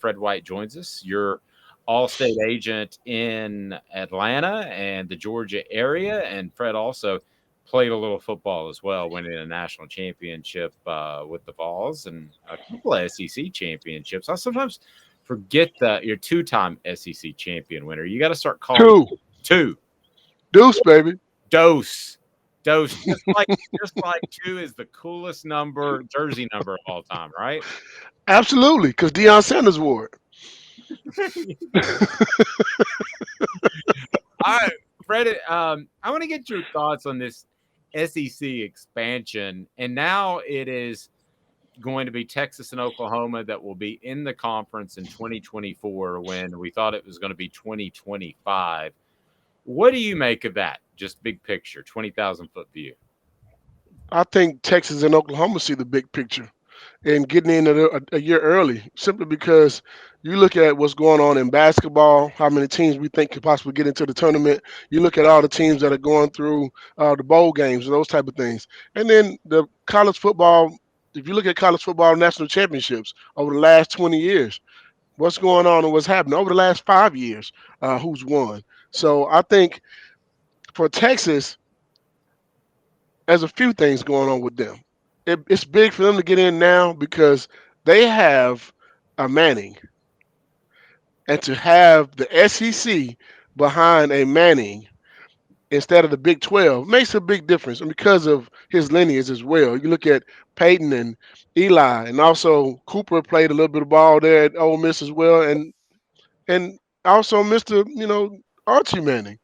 Fred White joins us. You're all-state agent in Atlanta and the Georgia area, and Fred also played a little football as well, winning a national championship with the Vols and a couple of SEC championships. I sometimes forget that you're two-time SEC champion winner. You got to start calling Two. two. Deuce, baby. Dose. Dose. Just like two is the coolest jersey number of all time, right? Absolutely, because Deion Sanders wore it. All right, Fred, I want to get your thoughts on this SEC expansion. And now it is going to be Texas and Oklahoma that will be in the conference in 2024 when we thought it was going to be 2025. What do you make of that? Just big picture, 20,000-foot view. I think Texas and Oklahoma see the big picture and getting in a year early, simply because you look at what's going on in basketball, how many teams we think could possibly get into the tournament. You look at all the teams that are going through the bowl games and those type of things. And then the college football, if you look at college football national championships over the last 20 years, what's going on and what's happening over the last 5 years, who's won. So I think for Texas, there's a few things going on with them. It's big for them to get in now because they have a Manning, and to have the SEC behind a Manning instead of the Big 12 makes a big difference, and because of his lineage as well. You look at Peyton and Eli, and also Cooper played a little bit of ball there at Ole Miss as well, and also Mr. Archie Manning.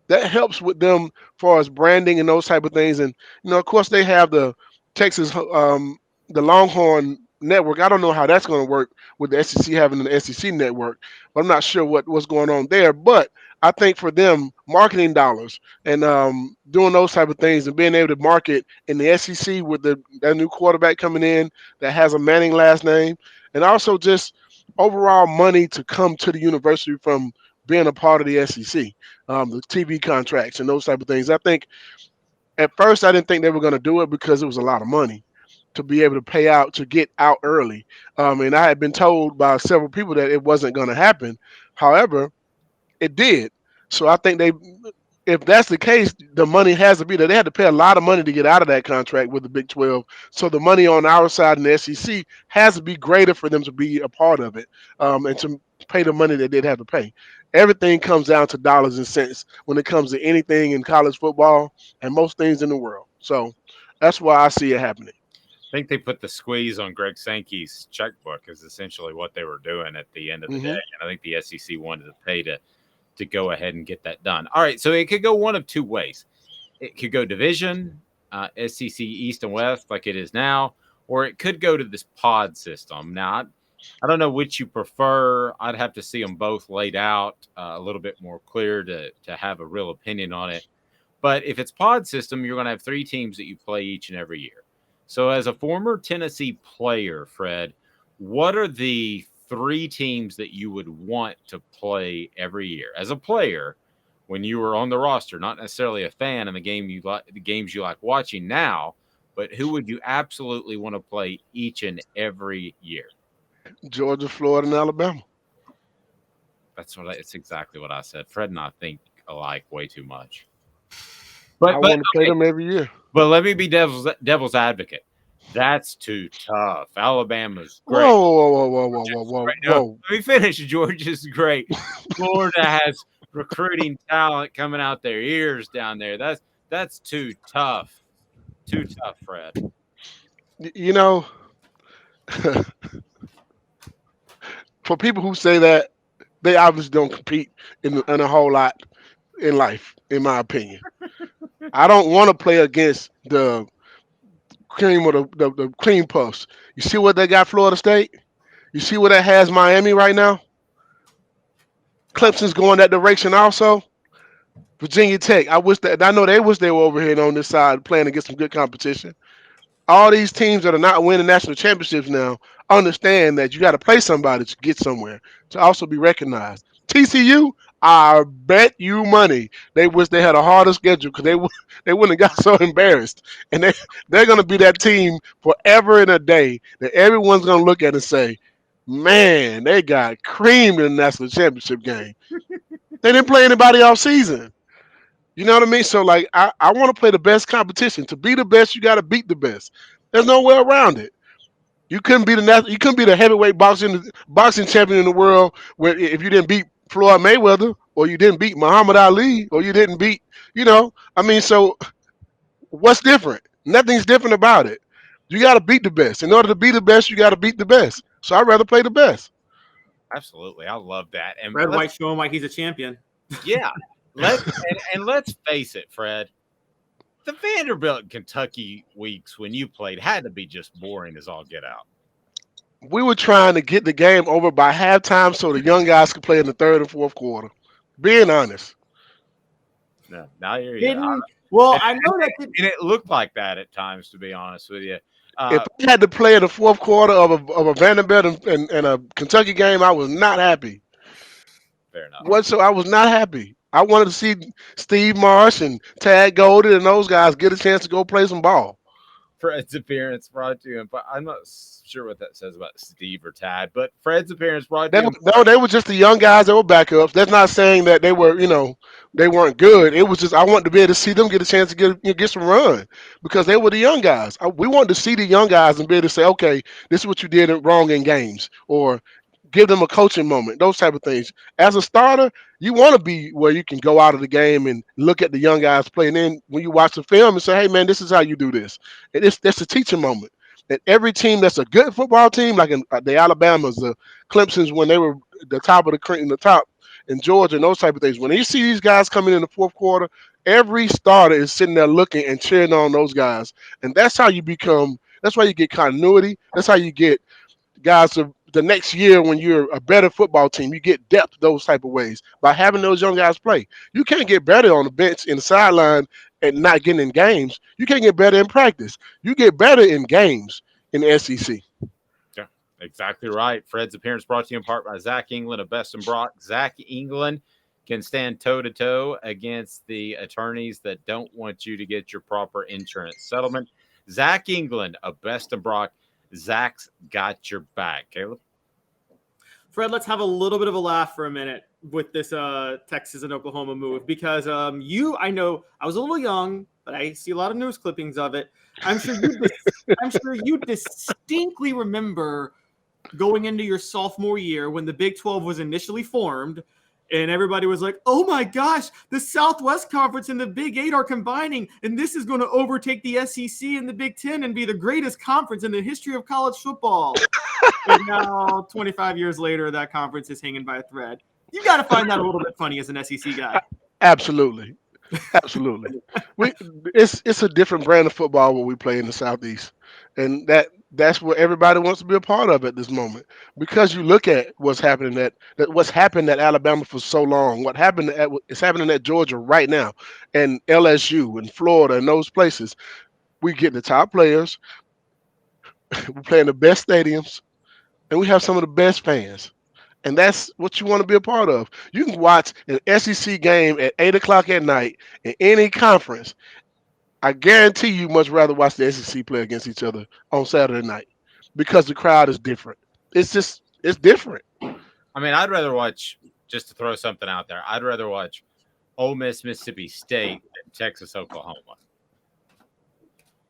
That helps with them as far as branding and those type of things. And of course, they have the Texas, the Longhorn network. I don't know how that's going to work with the SEC having an SEC network, but I'm not sure what's going on there. But I think for them, marketing dollars and doing those type of things and being able to market in the SEC with that new quarterback coming in that has a Manning last name, and also just overall money to come to the university from being a part of the SEC, the TV contracts and those type of things. I think at first I didn't think they were going to do it because it was a lot of money to be able to pay out to get out early. And I had been told by several people that it wasn't going to happen. However, it did. So I think if that's the case, the money has to be there. They had to pay a lot of money to get out of that contract with the Big 12. So the money on our side in the SEC has to be greater for them to be a part of it, and to pay the money they did have to pay. Everything comes down to dollars and cents when it comes to anything in college football and most things in the world. So that's why I see it happening. I think they put the squeeze on Greg Sankey's checkbook is essentially what they were doing at the end of the day. Hmm. And I think the SEC wanted to pay to go ahead and get that done. All right, so it could go one of two ways. It could go division, SEC East and West like it is now, or it could go to this pod system. Now, I don't know which you prefer. I'd have to see them both laid out a little bit more clear to have a real opinion on it. But if it's pod system, you're going to have three teams that you play each and every year. So as a former Tennessee player, Fred, what are the three teams that you would want to play every year as a player when you were on the roster, not necessarily a fan of the games you like watching now, but who would you absolutely want to play each and every year? Georgia, Florida, and Alabama. It's exactly what I said. Fred and I think alike way too much. I But want to play okay, them every year. but let me be devil's advocate. That's too tough. Alabama's great. Whoa, whoa, whoa, whoa, whoa, whoa, Georgia's whoa, great. No, whoa. let me finish. Georgia's great. Florida has recruiting talent coming out their ears down there. That's too tough. Too tough, Fred. You know, for people who say that, they obviously don't compete in a whole lot in life, in my opinion. I don't want to play against the cream or the cream puffs. You see what they got Florida State? You see where that has Miami right now? Clemson's going that direction also. Virginia Tech. I know they wish they were over here on this side playing against some good competition. All these teams that are not winning national championships now understand that you got to play somebody to get somewhere, to also be recognized. TCU, I bet you money they wish they had a harder schedule because they wouldn't have got so embarrassed. And they're going to be that team forever and a day that everyone's going to look at and say, Man, they got creamed in the national championship game. They didn't play anybody all season. You know what I mean? So like I want to play the best competition. To be the best, you gotta beat the best. There's no way around it. You couldn't be the heavyweight boxing champion in the world where if you didn't beat Floyd Mayweather or you didn't beat Muhammad Ali or you didn't beat, I mean, so what's different? Nothing's different about it. You got to beat the best. In order to be the best, you got to beat the best. So I'd rather play the best. Absolutely, I love that. And Red White showing like he's a champion. yeah, let's face it, Fred. The Vanderbilt Kentucky weeks when you played had to be just boring as all get out. We were trying to get the game over by halftime so the young guys could play in the third and fourth quarter. Being honest. No, now you're yeah. Well, I know that. And it looked like that at times, to be honest with you. If I had to play in the fourth quarter of a Vanderbilt and a Kentucky game, I was not happy. Fair enough. So I was not happy. I wanted to see Steve Marsh and Tad Golden and those guys get a chance to go play some ball. Fred's appearance brought to you, but I'm not sure what that says about Steve or Tad. But Fred's appearance brought to you. No, they were just the young guys that were backups. That's not saying that they were, they weren't good. It was just I wanted to be able to see them get a chance to get some run because they were the young guys. We wanted to see the young guys and be able to say, okay, this is what you did wrong in games, or give them a coaching moment, those type of things. As a starter, you want to be where you can go out of the game and look at the young guys play. And then when you watch the film and say, hey, man, this is how you do this. And that's a teaching moment. And every team that's a good football team, like in the Alabamas, the Clemsons, when they were the top of the cream, the top in Georgia and those type of things, when you see these guys coming in the fourth quarter, every starter is sitting there looking and cheering on those guys. And that's how you that's why you get continuity. That's how you get guys to the next year when you're a better football team, you get depth those type of ways by having those young guys play. You can't get better on the bench in the sideline and not getting in games. You can't get better in practice. You get better in games in the SEC. Yeah, exactly right. Fred's appearance brought to you in part by Zach England of Best and Brock. Zach England can stand toe-to-toe against the attorneys that don't want you to get your proper insurance settlement. Zach England of Best and Brock. Zach's got your back. Caleb? Fred, let's have a little bit of a laugh for a minute with this Texas and Oklahoma move because I know I was a little young, but I see a lot of news clippings of it. I'm sure you distinctly remember going into your sophomore year when the Big 12 was initially formed. And everybody was like, oh, my gosh, the Southwest Conference and the Big 8 are combining, and this is going to overtake the SEC and the Big 10 and be the greatest conference in the history of college football. And now, 25 years later, that conference is hanging by a thread. You got to find that a little bit funny as an SEC guy. Absolutely. It's a different brand of football what we play in the Southeast. And that's what everybody wants to be a part of at this moment. Because you look at what's happening what's happened at Alabama for so long, it's happening at Georgia right now, and LSU and Florida and those places. We get the top players, we play in the best stadiums, and we have some of the best fans. And that's what you want to be a part of. You can watch an SEC game at 8 o'clock at night in any conference. I guarantee you much rather watch the SEC play against each other on Saturday night because the crowd is different. It's different. I mean, I'd rather watch, just to throw something out there, I'd rather watch Ole Miss, Mississippi State than Texas, Oklahoma.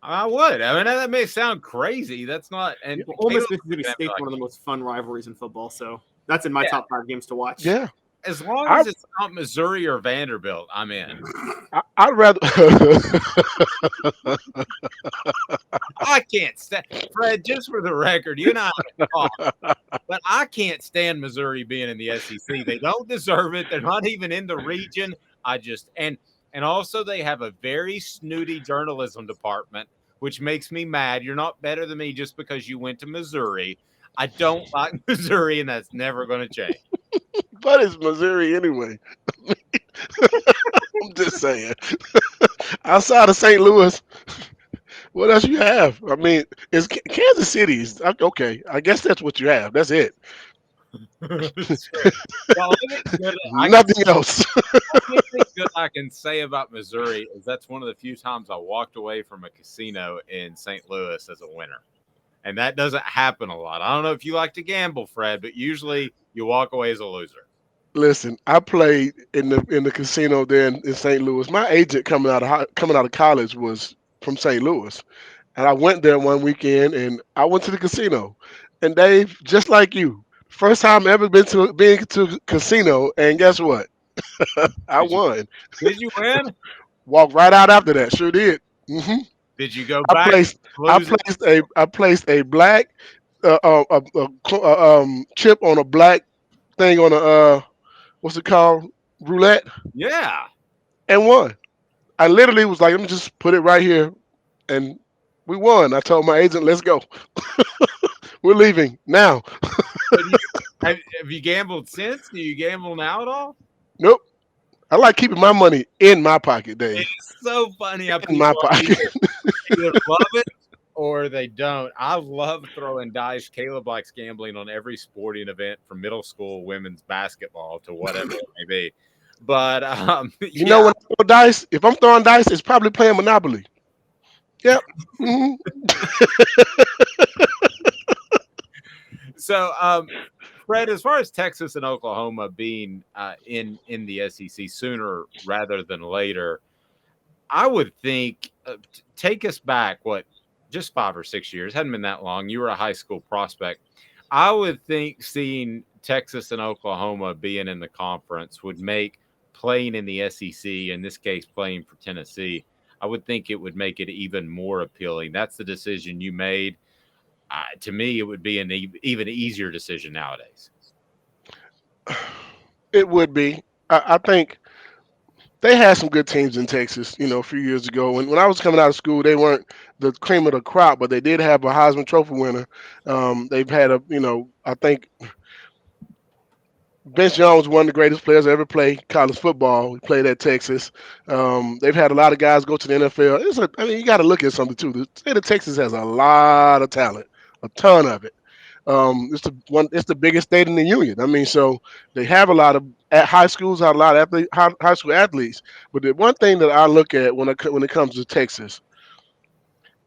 I would. I mean, that may sound crazy. That's not. And Ole Miss, Mississippi State's one of the most fun rivalries in football, so that's in my top 5 games to watch. Yeah. As long as it's not Missouri or Vanderbilt, I'm in. I'd rather. I can't stand Fred. Just for the record, you and I talk, but I can't stand Missouri being in the SEC. They don't deserve it. They're not even in the region. And also they have a very snooty journalism department, which makes me mad. You're not better than me just because you went to Missouri. I don't like Missouri, and that's never going to change. But it's Missouri anyway. I'm just saying. Outside of St. Louis, what else you have? I mean, it's Kansas City. Okay, I guess that's what you have. That's it. Nothing else. The only thing good I can say about Missouri is that's one of the few times I walked away from a casino in St. Louis as a winner. And that doesn't happen a lot. I don't know if you like to gamble, Fred, but usually you walk away as a loser. Listen, I played in the casino there in St. Louis. My agent coming out of college was from St. Louis, and I went there one weekend and I went to the casino. And Dave, just like you, first time ever been to a casino, and guess what? I Did you won. did you win? Walked right out after that. Sure did. Did you go I back placed I lose it? placed a black chip on a black thing on a what's it called, roulette, Yeah. and won. I literally was like, let me just put it right here, and we won. I told my agent, let's go. We're leaving now. So have you gambled since? Do you gamble now at all? Nope. I like keeping my money in my pocket, Dave. It's so funny how In my people pocket. either love it or they don't. I love throwing dice. Caleb likes gambling on every sporting event from middle school women's basketball to whatever it may be. But You know yeah, when I throw dice, if I'm throwing dice, it's probably playing Monopoly. Yep. so Fred, as far as Texas and Oklahoma being in the SEC sooner rather than later, I would think take us back just 5 or 6 years. Hadn't been that long. You were a high school prospect. I would think seeing Texas and Oklahoma being in the conference would make playing in the SEC, in this case playing for Tennessee, I would think it would make it even more appealing. That's the decision you made. To me, it would be an even easier decision nowadays. It would be. I think they had some good teams in Texas, a few years ago. When I was coming out of school, they weren't the cream of the crop, but they did have a Heisman Trophy winner. They've had I think Vince Young was one of the greatest players to ever play college football. He played at Texas. They've had a lot of guys go to the NFL. You got to look at something too. The state of Texas has a lot of talent, a ton of it. It's the biggest state in the union. So they have a lot of at high schools, have a lot of high school athletes. But the one thing that I look at when it comes to Texas,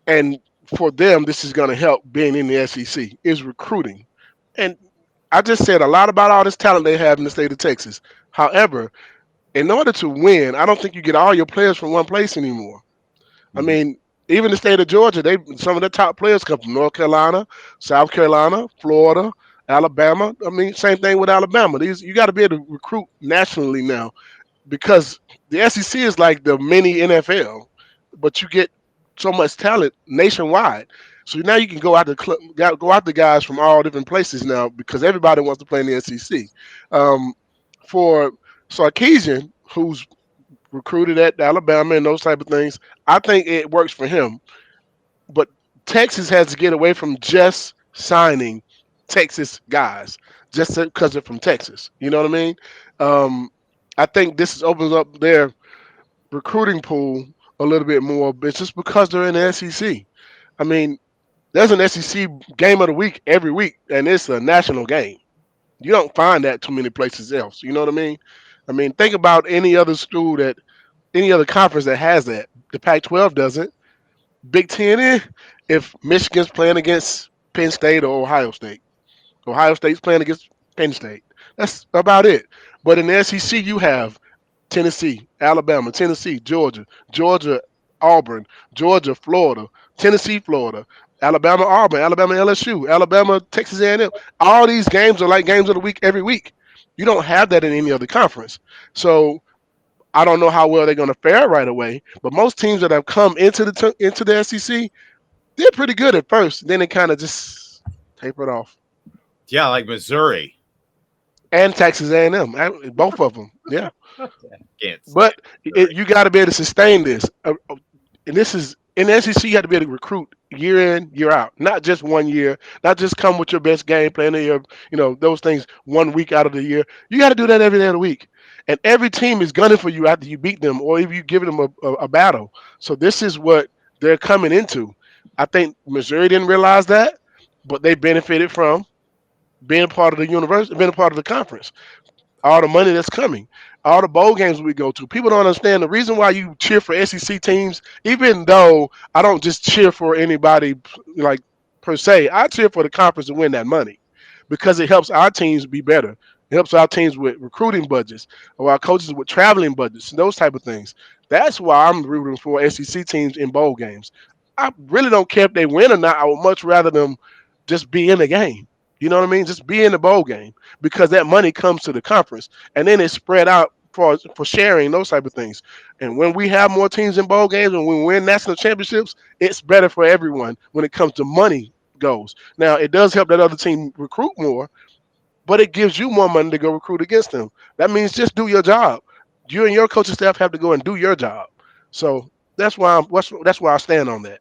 and for them, this is going to help being in the SEC is recruiting. And I just said a lot about all this talent they have in the state of Texas. However, in order to win, I don't think you get all your players from one place anymore. I Mhm. mean, even the state of Georgia, some of the top players come from North Carolina, South Carolina, Florida, Alabama. Same thing with Alabama. You got to be able to recruit nationally now because the SEC is like the mini NFL, but you get so much talent nationwide. So now you can go out the guys from all different places now because everybody wants to play in the SEC. Um, for Sarkeesian, who's recruited at Alabama and those type of things, I think it works for him. But Texas has to get away from just signing Texas guys just because they're from Texas. You know what I mean? Um, I think opens up their recruiting pool a little bit more, but it's just because they're in the SEC. I mean, there's an SEC game of the week every week, and it's a national game. You don't find that too many places else. You know what I mean? Think about any other conference that has that. The Pac-12 doesn't. Big Ten, if Michigan's playing against Penn State or Ohio State, Ohio State's playing against Penn State. That's about it. But in the SEC, you have Tennessee, Alabama, Tennessee, Georgia, Auburn, Georgia, Florida, Tennessee, Florida, Alabama, Auburn, Alabama, LSU, Alabama, Texas A&M. All these games are like games of the week every week. You don't have that in any other conference. So I don't know how well they're going to fare right away. But most teams that have come into the SEC, they're pretty good at first. Then they kind of just taper it off. Yeah, like Missouri. And Texas A&M, both of them. Yeah. Can't stand But Missouri. you got to be able to sustain this. And this is in the SEC. You got to be able to recruit year in, year out, not just one year, not just come with your best game plan of your, those things 1 week out of the year. You got to do that every day of the week. And every team is gunning for you after you beat them or if you give them a battle. So this is what they're coming into. I think Missouri didn't realize that, but they benefited from being part of the university, being a part of the conference, all the money that's coming, all the bowl games we go to. People don't understand the reason why you cheer for SEC teams, even though I don't just cheer for anybody like per se. I cheer for the conference to win that money because it helps our teams be better. It helps our teams with recruiting budgets or our coaches with traveling budgets and those type of things. That's why I'm rooting for SEC teams in bowl games. I really don't care if they win or not. I would much rather them just be in the game. You know what I mean? Just be in the bowl game because that money comes to the conference and then it's spread out for sharing those type of things. And when we have more teams in bowl games and we win national championships, it's better for everyone when it comes to money goes. Now it does help that other team recruit more, but it gives you more money to go recruit against them. That means just do your job. You and your coaching staff have to go and do your job. So that's why I stand on that.